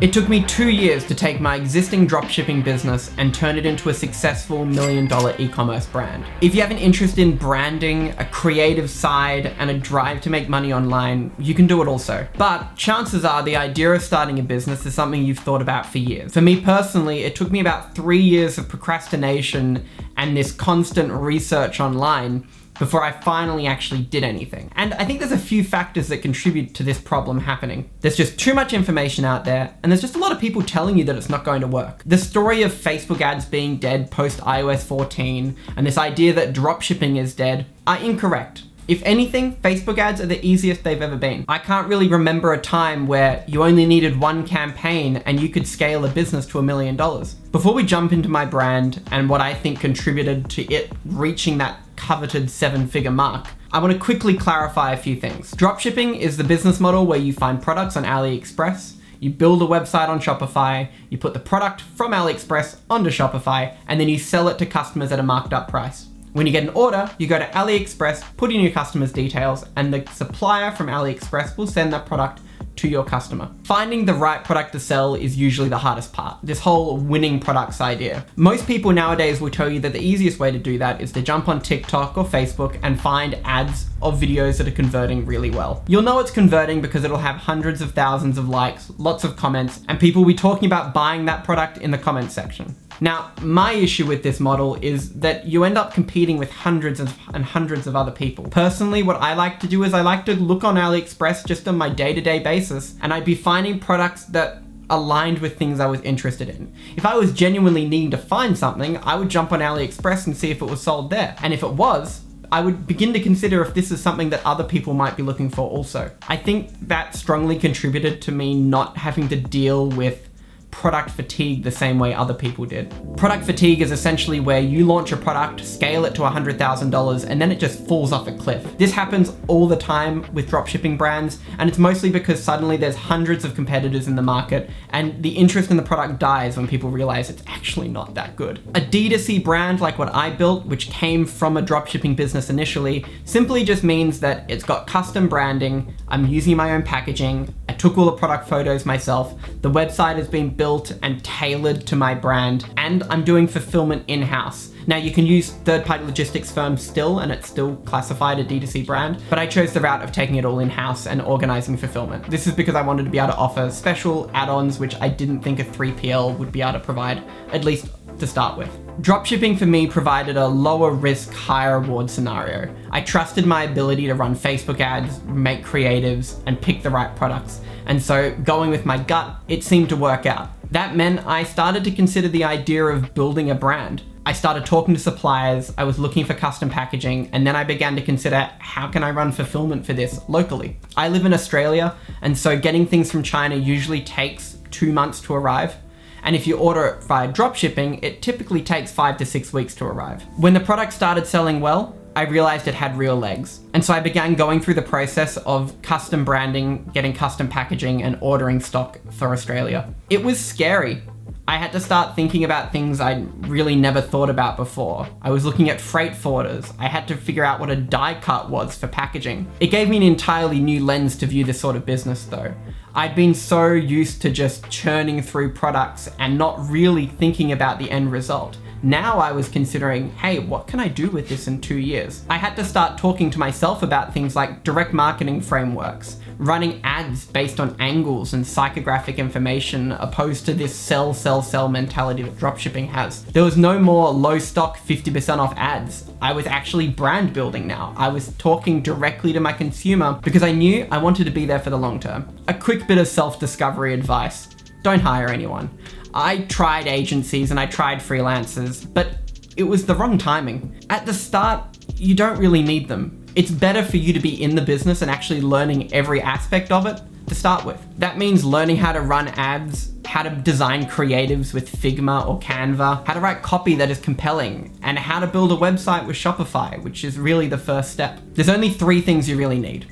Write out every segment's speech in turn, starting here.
It took me 2 years to take my existing dropshipping business and turn it into a successful $1 million e-commerce brand. If you have an interest in branding, a creative side, and a drive to make money online, you can do it also. But chances are the idea of starting a business is something you've thought about for years. For me personally, it took me about 3 years of procrastination and this constant research online before I finally actually did anything. And I think there's a few factors that contribute to this problem happening. There's just too much information out there, and there's just a lot of people telling you that it's not going to work. The story of Facebook ads being dead post iOS 14, and this idea that dropshipping is dead, are incorrect. If anything, Facebook ads are the easiest they've ever been. I can't really remember a time where you only needed one campaign and you could scale a business to $1 million. Before we jump into my brand and what I think contributed to it reaching that coveted 7-figure mark, I want to quickly clarify a few things. Dropshipping is the business model where you find products on AliExpress, you build a website on Shopify, you put the product from AliExpress onto Shopify, and then you sell it to customers at a marked up price. When you get an order, you go to AliExpress, put in your customer's details, and the supplier from AliExpress will send that product to your customer. Finding the right product to sell is usually the hardest part, this whole winning products idea. Most people nowadays will tell you that the easiest way to do that is to jump on TikTok or Facebook and find ads of videos that are converting really well. You'll know it's converting because it'll have hundreds of thousands of likes, lots of comments, and people will be talking about buying that product in the comments section. Now, my issue with this model is that you end up competing with hundreds and hundreds of other people. Personally, what I like to do is I like to look on AliExpress just on my day-to-day basis, and I'd be finding products that aligned with things I was interested in. If I was genuinely needing to find something, I would jump on AliExpress and see if it was sold there. And if it was, I would begin to consider if this is something that other people might be looking for also. I think that strongly contributed to me not having to deal with product fatigue the same way other people did. Product fatigue is essentially where you launch a product, scale it to $100,000, and then it just falls off a cliff. This happens all the time with dropshipping brands, and it's mostly because suddenly there's hundreds of competitors in the market, and the interest in the product dies when people realize it's actually not that good. A D2C brand like what I built, which came from a dropshipping business initially, simply just means that it's got custom branding, I'm using my own packaging, I took all the product photos myself, the website has been built and tailored to my brand, and I'm doing fulfillment in-house. Now you can use third-party logistics firms still, and it's still classified a D2C brand, but I chose the route of taking it all in-house and organizing fulfillment. This is because I wanted to be able to offer special add-ons which I didn't think a 3PL would be able to provide, at least to start with. Dropshipping for me provided a lower risk, higher reward scenario. I trusted my ability to run Facebook ads, make creatives, and pick the right products. And so going with my gut, it seemed to work out. That meant I started to consider the idea of building a brand. I started talking to suppliers, I was looking for custom packaging, and then I began to consider how can I run fulfillment for this locally. I live in Australia, and so getting things from China usually takes 2 months to arrive. And if you order it via dropshipping, it typically takes 5 to 6 weeks to arrive. When the product started selling well, I realized it had real legs. And so I began going through the process of custom branding, getting custom packaging, and ordering stock for Australia. It was scary. I had to start thinking about things I'd really never thought about before. I was looking at freight forwarders. I had to figure out what a die cut was for packaging. It gave me an entirely new lens to view this sort of business though. I'd been so used to just churning through products and not really thinking about the end result. Now I was considering, hey, what can I do with this in 2 years? I had to start talking to myself about things like direct marketing frameworks, running ads based on angles and psychographic information opposed to this sell, sell, sell mentality that dropshipping has. There was no more low stock 50% off ads. I was actually brand building now. I was talking directly to my consumer because I knew I wanted to be there for the long term. A quick bit of self-discovery advice. Don't hire anyone. I tried agencies and I tried freelancers, but it was the wrong timing. At the start, you don't really need them. It's better for you to be in the business and actually learning every aspect of it to start with. That means learning how to run ads, how to design creatives with Figma or Canva, how to write copy that is compelling, and how to build a website with Shopify, which is really the first step. There's only 3 things you really need.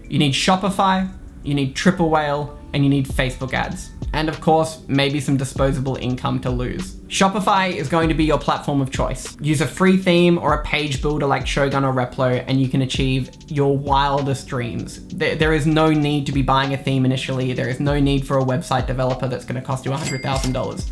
You need Shopify, you need Triple Whale, and you need Facebook ads. And of course, maybe some disposable income to lose. Shopify is going to be your platform of choice. Use a free theme or a page builder like Shogun or Replo, and you can achieve your wildest dreams. There is no need to be buying a theme initially. There is no need for a website developer that's going to cost you $100,000.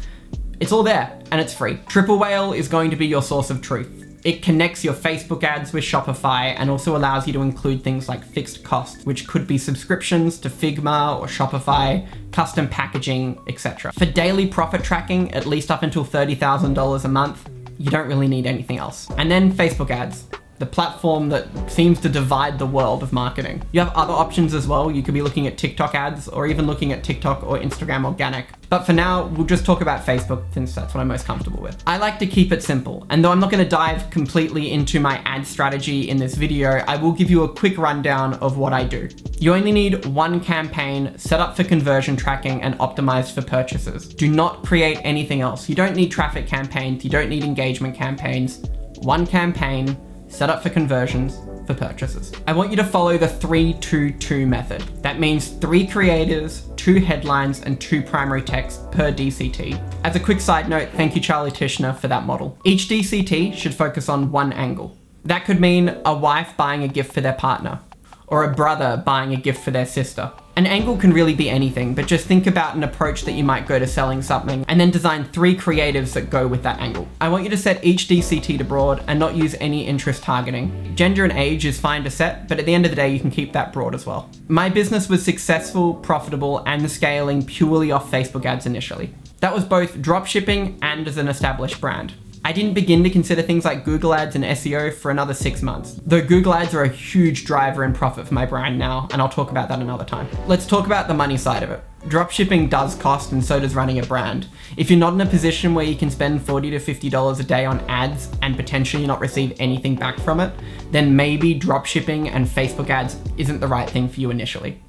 It's all there, and it's free. Triple Whale is going to be your source of truth. It connects your Facebook ads with Shopify and also allows you to include things like fixed costs, which could be subscriptions to Figma or Shopify, custom packaging, etc. For daily profit tracking, at least up until $30,000 a month, you don't really need anything else. And then Facebook ads, the platform that seems to divide the world of marketing. You have other options as well. You could be looking at TikTok ads or even looking at TikTok or Instagram organic. But for now, we'll just talk about Facebook since that's what I'm most comfortable with. I like to keep it simple. And though I'm not gonna dive completely into my ad strategy in this video, I will give you a quick rundown of what I do. You only need one campaign set up for conversion tracking and optimized for purchases. Do not create anything else. You don't need traffic campaigns. You don't need engagement campaigns. One campaign, set up for conversions, for purchases. I want you to follow the 3-2-2 method. That means 3 creators, 2 headlines, and 2 primary text per DCT. As a quick side note, thank you Charlie Tishner for that model. Each DCT should focus on one angle. That could mean a wife buying a gift for their partner, or a brother buying a gift for their sister. An angle can really be anything, but just think about an approach that you might go to selling something and then design 3 creatives that go with that angle. I want you to set each DCT to broad and not use any interest targeting. Gender and age is fine to set, but at the end of the day, you can keep that broad as well. My business was successful, profitable, and scaling purely off Facebook ads initially. That was both dropshipping and as an established brand. I didn't begin to consider things like Google ads and SEO for another 6 months, though Google ads are a huge driver in profit for my brand now, and I'll talk about that another time. Let's talk about the money side of it. Dropshipping does cost, and so does running a brand. If you're not in a position where you can spend $40 to $50 a day on ads and potentially not receive anything back from it, then maybe dropshipping and Facebook ads isn't the right thing for you initially.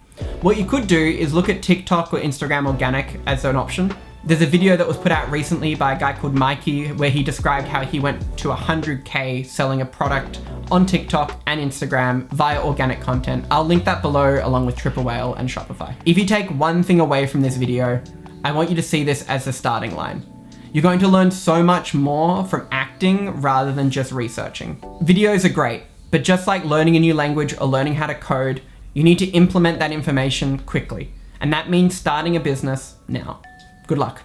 What you could do is look at TikTok or Instagram organic as an option. There's a video that was put out recently by a guy called Mikey where he described how he went to 100K selling a product on TikTok and Instagram via organic content. I'll link that below along with Triple Whale and Shopify. If you take one thing away from this video, I want you to see this as the starting line. You're going to learn so much more from acting rather than just researching. Videos are great, but just like learning a new language or learning how to code, you need to implement that information quickly. And that means starting a business now. Good luck.